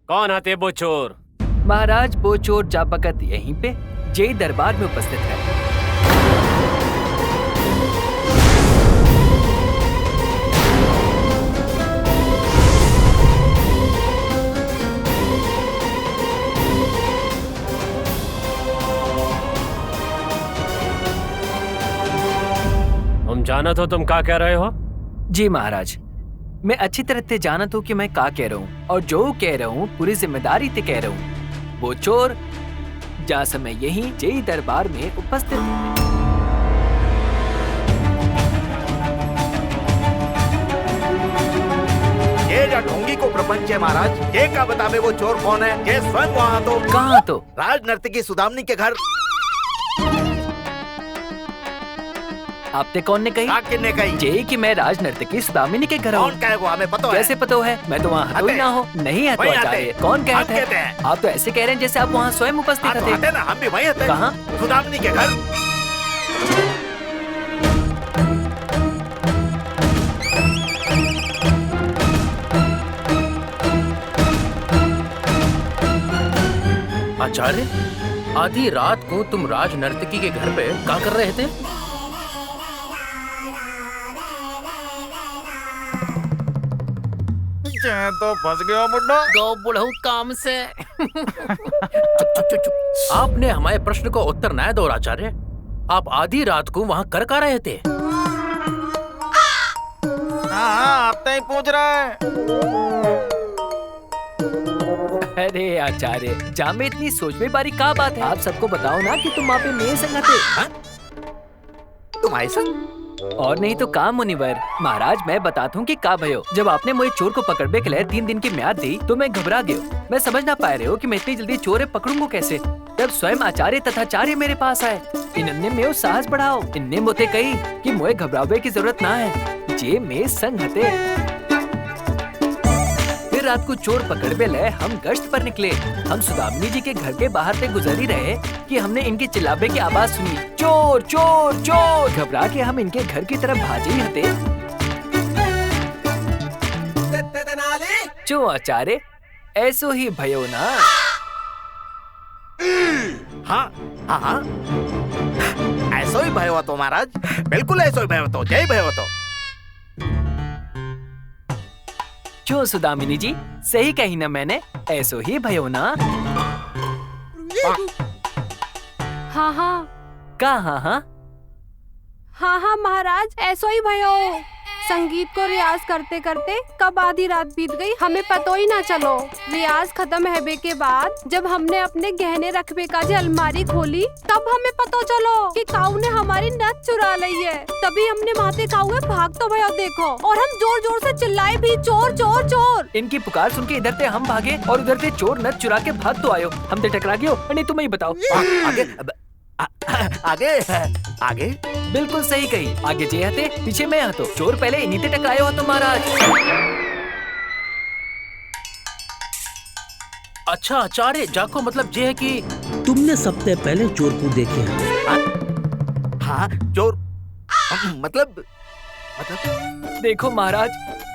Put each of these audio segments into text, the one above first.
कौन हते वो चोर? महाराज वो चोर जाबकत यहीं पे जय दरबार में उपस्थित है। तुम जाना तो तुम क्या कह रहे हो? जी महाराज, मैं अच्छी तरह से जानत हूँ कि मैं क्या कह रहा हूँ और जो कह रहा हूँ पूरी जिम्मेदारी से कह रहा हूँ। वो चोर जा समय यहीं जय दरबार में उपस्थित है। ये जो ढोंगी को प्रपंच है महाराज, ये क्या बतावे वो चोर कौन है? ये स्वयं वहाँ तो कहाँ तो? राज नर्तकी सुदामनी के घर। आपने कौन ने कही? किसने कही? जय कि मैं राज नर्तकी सुदामिनी के घर हूँ। कौन कहे वो हमें पता है? कैसे पता है? मैं तो वहाँ ही ना हो। नहीं है तो वहीं आचार्य, आते। कौन कहते हम कहते हैं? हैं। आप तो ऐसे कह रहे हैं जैसे आप वहाँ स्वयं उपस्थित तो थे। आते ना, हम भी वहीं थे। कहाँ? सुदामनी के घर। आचार्य, आधी रात को तुम राज नर्तकी के घर पे क्या कर रहे थे? तो फंस गया बुड्ढा। गो बुढ़ऊ काम से। चुप। आपने हमारे प्रश्न को उत्तर न दो आचार्य। आप आधी रात को वहाँ कर क्या रहे थे? हाँ, आप तो ही पूछ रहा है। अरे आचार्य, जा में इतनी सोच में बारी क्या बात है? आप सबको बताओ ना कि तुम वहाँ पे मेरे संग थे। तुम्हारे संग? और नहीं तो काम मुनिवर। महाराज मैं बताता हूँ कि का भयो। जब आपने मुझे चोर को पकड़ने के लिए 3 दिन की म्याद दी तो मैं घबरा गया। मैं समझ ना पा रहे हो कि मैं इतनी जल्दी चोर पकड़ूंगा कैसे। तब स्वयं आचार्य तथा आचार्य मेरे पास आए। इन्होंने मेरे साहस बढ़ाओ। इनने मुझे कही कि मुझे घबरावे की जरूरत ना है, जे में संग हते। फिर रात को चोर पकड़ने ले हम गश्त पर निकले। हम सुदामिनी जी के घर के बाहर से गुजर ही रहे कि हमने इनके चिल्लावे की आवाज सुनी, चोर चोर चोर। घबरा के हम इनके घर की तरफ भागे ही हते। चो आचार्य, ऐसो ही भयो ना? हाँ हाँ हाँ, ऐसा ही भयो तो महाराज, बिल्कुल ऐसा ही भयो तो, जय भयो तो। जो सुदामिनी जी, सही कही ना मैंने? ऐसो ही भयो ना? हाँ हाँ हाँ हाँ हाँ हाँ महाराज, ऐसा ही भयो। संगीत को रियाज करते करते कब आधी रात बीत गई हमें पता ही ना चलो। रियाज खत्म है के बाद जब हमने अपने गहने रखबे का जो अलमारी खोली तब हमें पता चलो कि काऊ ने हमारी नथ चुरा ली है। तभी हमने माथे काऊ है भाग तो भयो देखो, और हम जोर जोर से चिल्लाए भी, चोर चोर चोर। इनकी पुकार सुन के इधर से हम भागे और उधर से चोर नथ चुरा के भाग तो आयो। हम ते टकरा गयो। नहीं तुम ही बताओ। आगे आगे बिल्कुल सही कही। आगे जे हते, पीछे मैं हतो। चोर पहले इन्हीं ते टकरायो हो तो महाराज। अच्छा आचार्य, जाको मतलब ये है कि तुमने सबसे पहले चोर को देखे हैं। हाँ चोर मतलब देखो महाराज,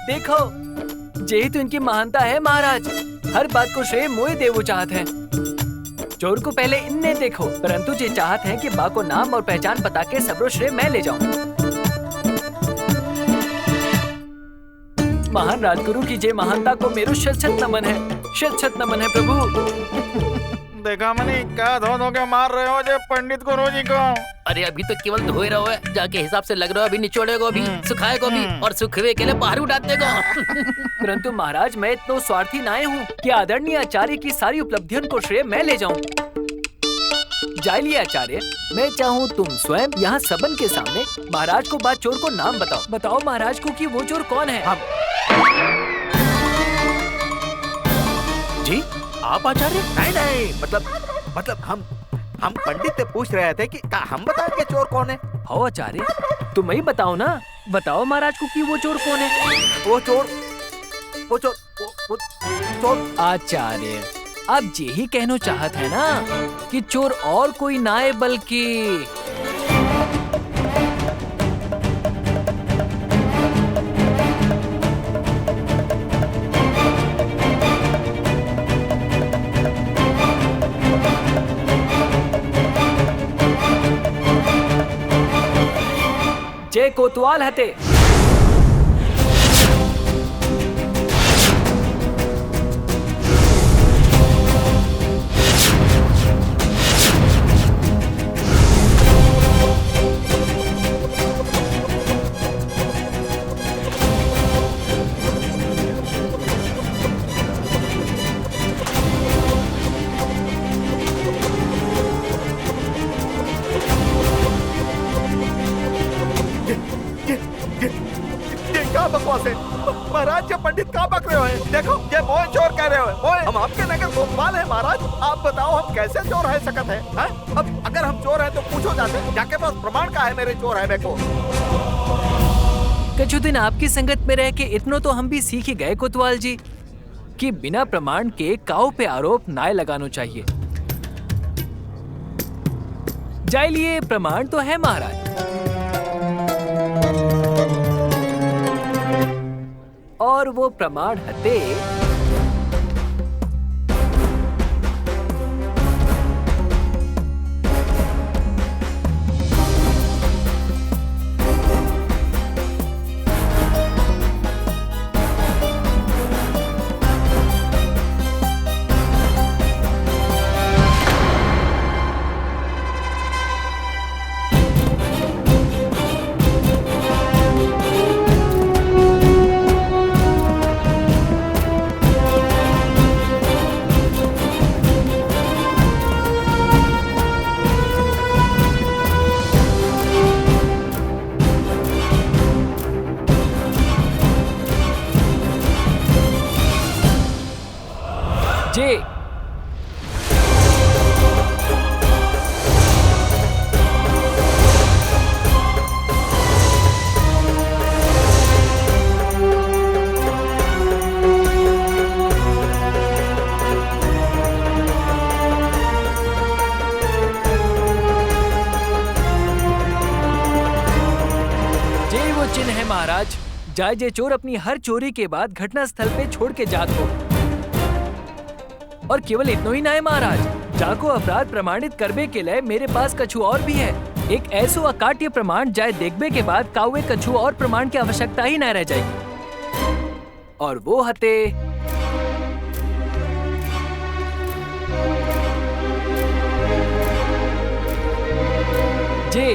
देखो जे तो इनकी महानता है महाराज। हर बात को श्रेय मोए देवो चाहत है। चोर को पहले इनने देखो, परंतु जे चाहत है कि बा को नाम और पहचान बता के सबरो श्रेय मैं ले जाऊं। महान राजगुरु की जे महानता को मेरो शत शत नमन है, शत शत नमन है प्रभु। देखा मैंने क्या धो के मार रहे हो जे पंडित को रोजी को। अरे अभी तो केवल धोए रहो है, जाके हिसाब से लग रहा है। अभी निचोड़े को भी, सुखाए को भी और सुखवे के लिए बाहर उठाते को। परंतु महाराज मैं इतना स्वार्थी नाय हूँ कि आदरणीय आचार्य की सारी उपलब्धियों को श्रेय मैं ले जाऊं। जाइए आचार्य, मैं चाहूँ तुम स्वयं यहाँ सबन के सामने महाराज को बात चोर को नाम बताओ। बताओ महाराज को कि वो चोर कौन है। जी आप आचार्य? नहीं मतलब हम पंडित से पूछ रहे थे कि हम बताएंगे चोर कौन है। हो आचार्य, तुम ही बताओ ना। बताओ महाराज को कि वो चोर कौन है। वो चोर आचार्य, आप ये ही कहना चाहत है ना कि चोर और कोई ना है बल्कि जय कोतवाल हते। ये क्या बकवास है महाराज? ये पंडित क्या बक रहे हो? देखो ये मोए चोर कह रहे हो। मोए, हम आपके नगर कोतवाल है महाराज। आप बताओ हम कैसे चोर है सकत है? अब अगर हम चोर है तो पूछो जाके पास प्रमाण का है मेरे चोर है को। कुछ दिन आपकी संगत में रह के इतनो तो हम भी सीख ही गए कोतवाल जी कि बिना प्रमाण के काऊ पे आरोप ना लगाना चाहिए। जाए लिए प्रमाण तो है महाराज, और वो प्रमाण हते जे वो चिन्ह है महाराज, जाय जे चोर अपनी हर चोरी के बाद घटना स्थल पे छोड़ के जात हो। और केवल इतना ही ना है महाराज, जाको अपराध प्रमाणित करबे के लिए मेरे पास कछु और भी है। एक ऐसो अकाट्य प्रमाण जाय देखबे के बाद कावे कछु और प्रमाण की आवश्यकता ही न रह जाएगी, और वो हते जे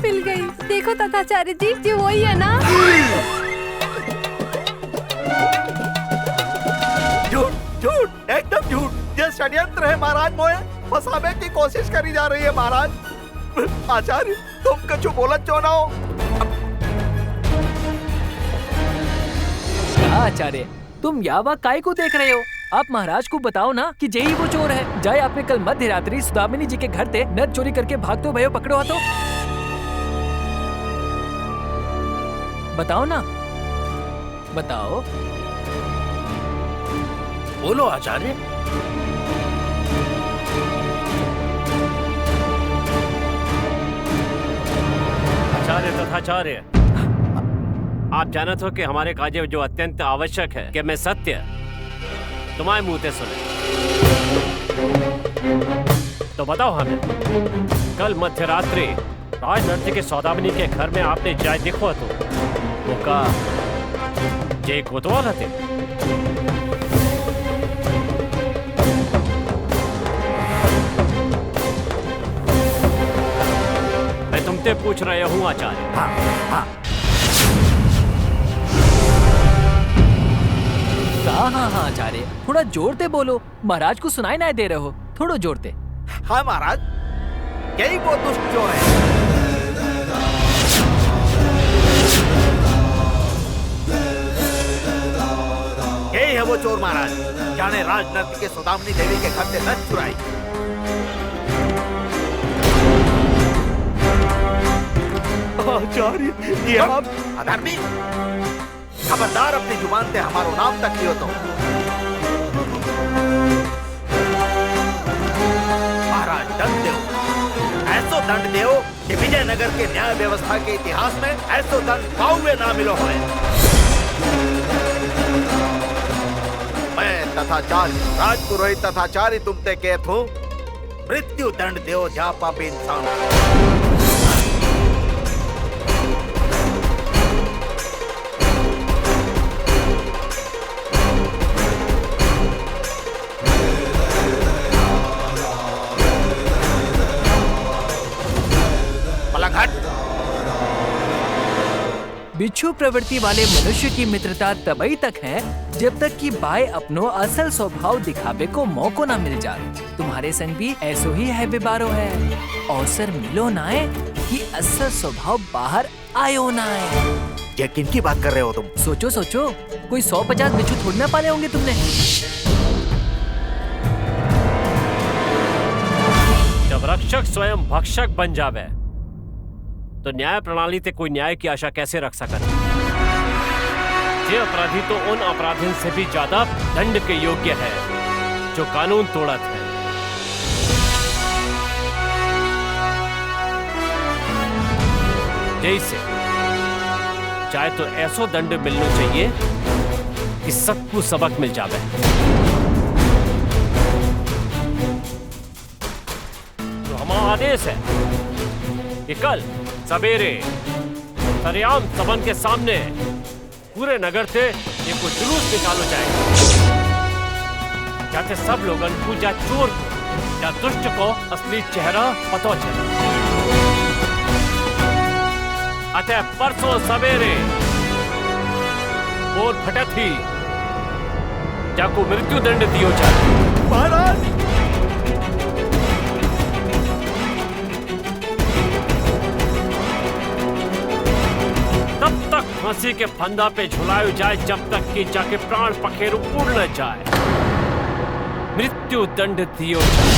मिल गई। देखो तथाचार्य जी, ये वही है ना? झूठ झूठ एकदम झूठ। ये षड्यंत्र है महाराज। मोए फंसाने की कोशिश करी जा रही है महाराज। आचार्य तुम कछु बोलत क्यों ना हो? आचार्य तुम यावा काय को देख रहे हो? आप महाराज को बताओ ना कि यही वो चोर है। जाए आपने कल मध्य रात्रि सुदामिनी जी के घर से नद चोरी करके भागते भयो पकड़ो तो बताओ ना, बताओ। बोलो आचार्य। आचार्य तथाचार्य, आप जानत हो कि हमारे कार्य जो अत्यंत आवश्यक है कि मैं सत्य तुम्हारे मुंह से सुने, तो बताओ हमें कल मध्यरात्रि राजनर्तकी के सौदामिनी के घर में आपने जाय देखो तो वो का जय कोतवाल थे? मैं तुमसे पूछ रहे हूँ आचार्य। हाँ आचार्य, थोड़ा जोर से बोलो, महाराज को सुनाई ना दे रहे हो, थोड़ा जोर से। हाँ महाराज, यही वो दुष्ट चोर है। यही है वो चोर महाराज, जाने राजनर्तकी के सौदामिनी देवी के घर से धन चुराई। आचार्य, ये आप अधर्मी, खबरदार अपनी जुबान से हमारो नाम तक लियो तो। महाराज दंड दो, ऐसो दंड दो कि विजयनगर के न्याय व्यवस्था के इतिहास में ऐसो दंड पाउए ना मिलो है। मैं तथाचार्य राजपुरोहित तथाचार्य तुमते कहत हूँ, मृत्यु दंड दो जा पापी इंसान। बिच्छू प्रवृत्ति वाले मनुष्य की मित्रता तभी तक है जब तक कि बाय अपनो असल स्वभाव दिखावे को मौको ना मिल जाए। तुम्हारे संग भी ऐसो ही है बेबारो है। अवसर मिलो ना है कि असल स्वभाव बाहर आयो ना है। ये किनकी बात कर रहे हो तुम? सोचो सोचो, कोई 150 बिच्छू थोड़ी ना पाले होंगे तुमने। जब रक्षक स्वयं भक्षक बन जावे तो न्याय प्रणाली ते कोई न्याय की आशा कैसे रख सकत? ये अपराधी तो उन अपराधियों से भी ज्यादा दंड के योग्य है जो कानून तोड़त है। जैसे चाहे तो ऐसो दंड मिलना चाहिए कि सबको सबक मिल जावे। तो हमारा आदेश है कि कल सवेरे सरेआम सबन के सामने पूरे नगर से एक जुलूस निकालो जाएगा, जाते सब लोगन को या चोर को या दुष्ट को असली चेहरा पता चले। अतः परसों सवेरे बोल फटत ही जाको मृत्यु दंड दियो जाए। महाराज, तब तक फांसी के फंदा पे झुलायो जाए जब तक कि जाके प्राण पखेरु उड़ न जाए। मृत्यु दंड दियो जाए।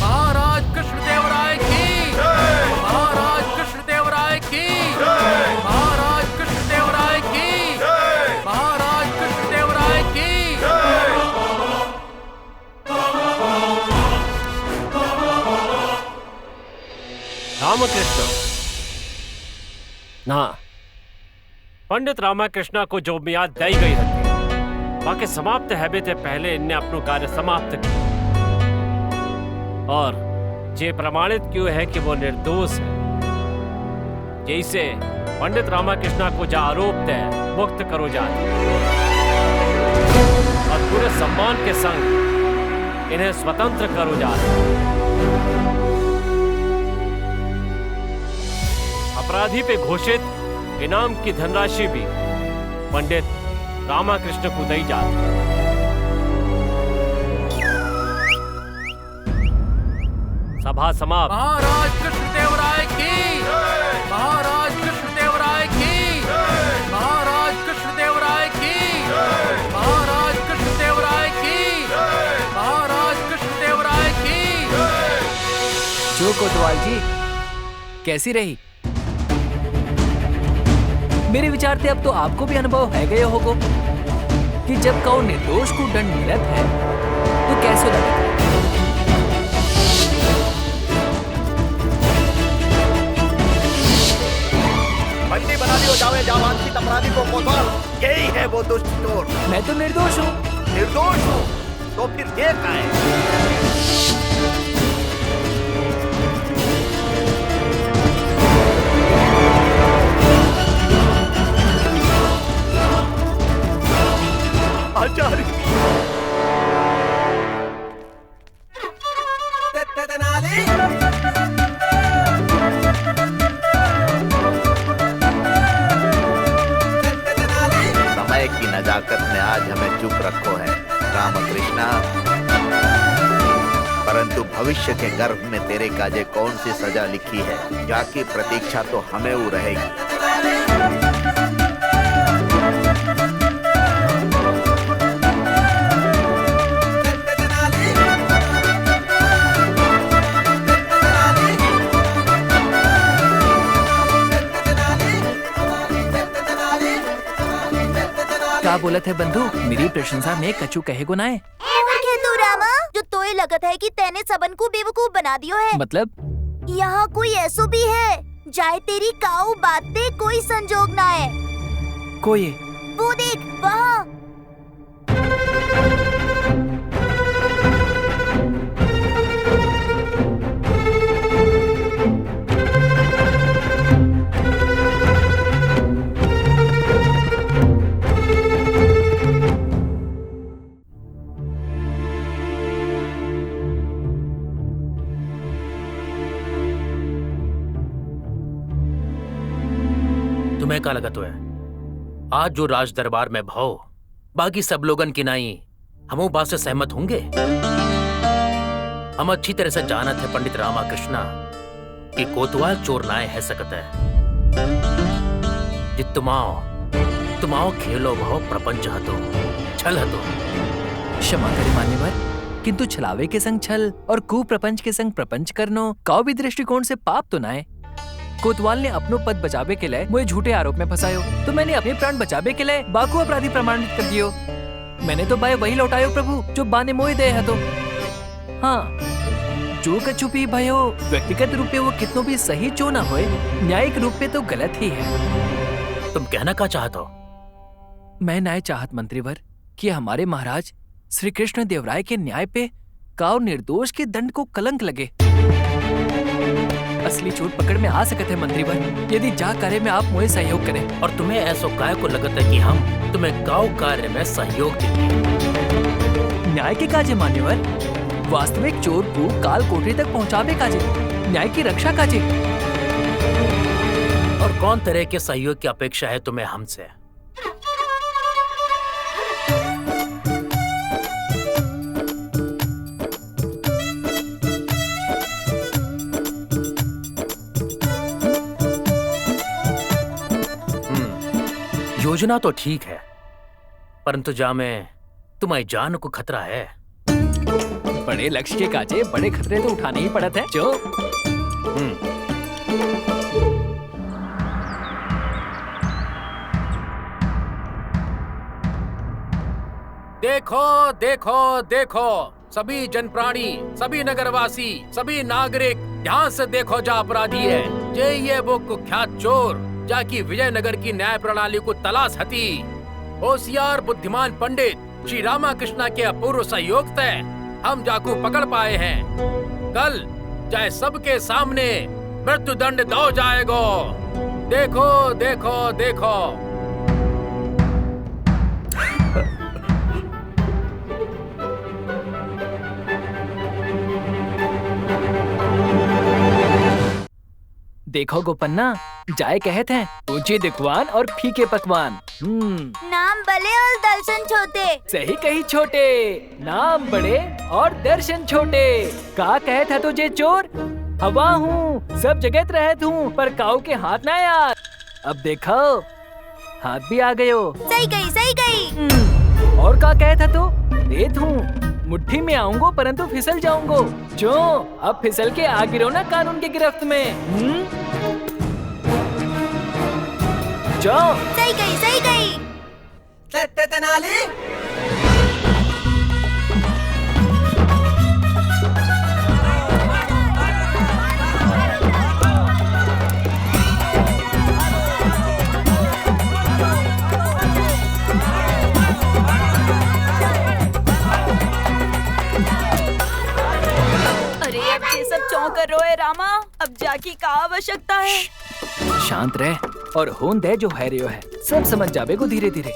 महाराज कृष्णदेवराय की, महाराज कृष्णदेवराय की, महाराज कृष्णदेवराय की, महाराज कृष्णदेवराय की। रामकृष्ण ना, पंडित रामाकृष्ण को जो मियाद दी गई थी बाकी समाप्त हैबे ते पहले इनने अपनो कार्य समाप्त किया और ये प्रमाणित क्यों है कि वो निर्दोष है। जैसे पंडित रामाकृष्ण को जा आरोप है मुक्त करो जाए और पूरे सम्मान के संग इन्हें स्वतंत्र करो जाए। अपराधी पे घोषित इनाम की धनराशि भी पंडित रामाकृष्ण को दी जाती। सभा समाप्त। महाराज कृष्णदेवराय की, महाराज कृष्णदेवराय की, महाराज कृष्णदेवराय की, महाराज कृष्णदेवराय की, महाराज कृष्णदेवराय की। जो कोतवाल जी कैसी रही? मेरे विचार से अब तो आपको भी अनुभव है गए होगो कि जब कहो निर्दोष को दंड मिलत है तो कैसे लगता है। बंदी बना दियो जावे जावांछित अपराधी को कोतवाल। यही है वो दुष्ट चोर। मैं तो निर्दोष हूँ। निर्दोष हो तो फिर ये का है? आचार्य, समय की नजाकत ने आज हमें चुप रखो है रामकृष्ण। परंतु भविष्य के गर्भ में तेरे काजे कौन सी सजा लिखी है, जाकी प्रतीक्षा तो हमें वो रहेगी। क्या बोला थे बंधु, मेरी प्रशंसा में कछु कहे को नाए। तू रामा जो तोय लगत है कि तेने सबन को बेवकूफ बना दियो है। मतलब यहाँ कोई ऐसो भी है जाए तेरी काऊ बात पे कोई संजोग ना है। कोई वो देख वहाँ। तुम्हें क्या लगत है आज जो राज दरबार में भाव बाकी सब लोगन की नाई हम बात से सहमत होंगे। हम अच्छी तरह से जानत है पंडित रामाकृष्णा कि कोतवाल चोर नाए है सकत है जि तुमाओ खेलो भाव प्रपंच हतो छल हतो। क्षमा करे मान्यवर, किंतु छलावे के संग छल और कुप्रपंच के संग प्रपंच करनो काउ भी दृष्टिकोण से पाप तो नाए। कोतवाल ने अपनो पद बचावे के लिए मुझे झूठे आरोप में फंसायो, तो मैंने अपने प्राण बचावे के लिए बाकू अपराधी प्रमाणित कर दियो। मैंने तो बाय वही लौटायो प्रभु जो बाने मोह दे है। तो हाँ, जो कछु भी भयो व्यक्तिगत रूप पे वो कितनो भी सही जो ना होए, न्यायिक रूप पे तो गलत ही है। तुम कहना क्या चाहते हो? मैं न्याय चाहत मंत्रीवर कि हमारे महाराज श्री कृष्ण देवराय के न्याय पे काउ निर्दोष के दंड को कलंक लगे। असली चोर पकड़ में आ सकते हैं मंत्रीवर, यदि जा कार्य में आप मुझे सहयोग करें। और तुम्हें ऐसा काय को लगता है कि हम तुम्हें गाँव कार्य में सहयोग देंगे? न्याय के काजे मान्यवर, वास्तविक चोर को काल कोठरी तक पहुंचावे काजे, न्याय की रक्षा काजे। और कौन तरह के सहयोग की अपेक्षा है तुम्हें हमसे? योजना तो ठीक है, परंतु जा में तुम्हारी जान को खतरा है। बड़े लक्ष्य के काजे बड़े खतरे तो उठाने ही पड़त है जो। देखो देखो देखो सभी जनप्राणी, सभी नगरवासी, सभी नागरिक ध्यान से देखो, जा अपराधी है ये वो कुख्यात चोर जाकी विजयनगर की न्याय प्रणाली को तलाश हती। होशियार बुद्धिमान पंडित श्री रामाकृष्णा के अपूर्व सहयोग से हम जाकू पकड़ पाए हैं। कल चाहे सबके सामने मृत्यु दंड दो जाएगा। देखो देखो देखो। देखो गोपन्ना, जाए कहते हैं ऊंचे दिखवान और फीके पकवान। नाम बड़े और दर्शन छोटे। सही कही छोटे, नाम बड़े और दर्शन छोटे। का कहत है तुझे चोर? हवा हूँ, सब जगत रहत हूँ, पर काऊ के हाथ ना यार। अब देखो हाथ भी आ गयो। सही गई। और का कहत है तो? रेत हूँ, मुट्ठी में आऊंगो परंतु फिसल जाऊंगो। जो अब फिसल के आ गिरो ना कानून के गिरफ्त में। जो सही गई। तेनाली कर रोए रामा, अब जाकी का आवश्यकता है। शांत रह और होन दे जो है रियो है, सब समझ जावे को धीरे धीरे।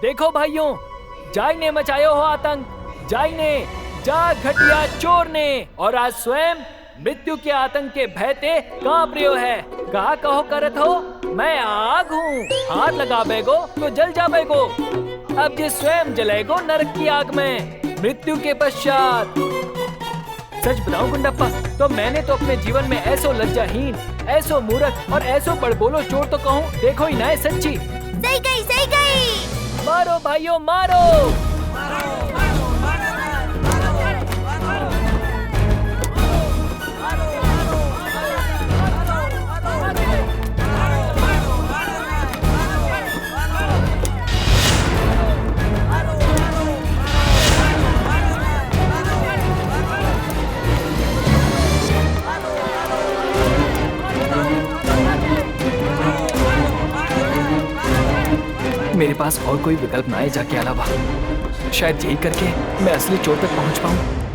देखो भाइयों, जाय ने मचायो हो आतंक, जाय ने जा घटिया चोर ने, और आज स्वयं मृत्यु के आतंक के भयते कांप रहे हो है। कहा कहो करत हो, मैं आग हूँ, हाथ लगा बेगो तो जल जा बेगो। अब ये स्वयं जलेगो नरक की आग में मृत्यु के पश्चात। सच बताऊं गुंडप्पा, तो मैंने तो अपने जीवन में ऐसो लज्जाहीन, ऐसो मूर्ख और ऐसो बड़बोलो चोर तो कहूँ देखो ही ना है सच्ची। सही गई, सही गई। मारो भाइयों मारो। मेरे पास और कोई विकल्प ना है जाके अलावा। शायद यही करके मैं असली चोर तक पहुंच पाऊं।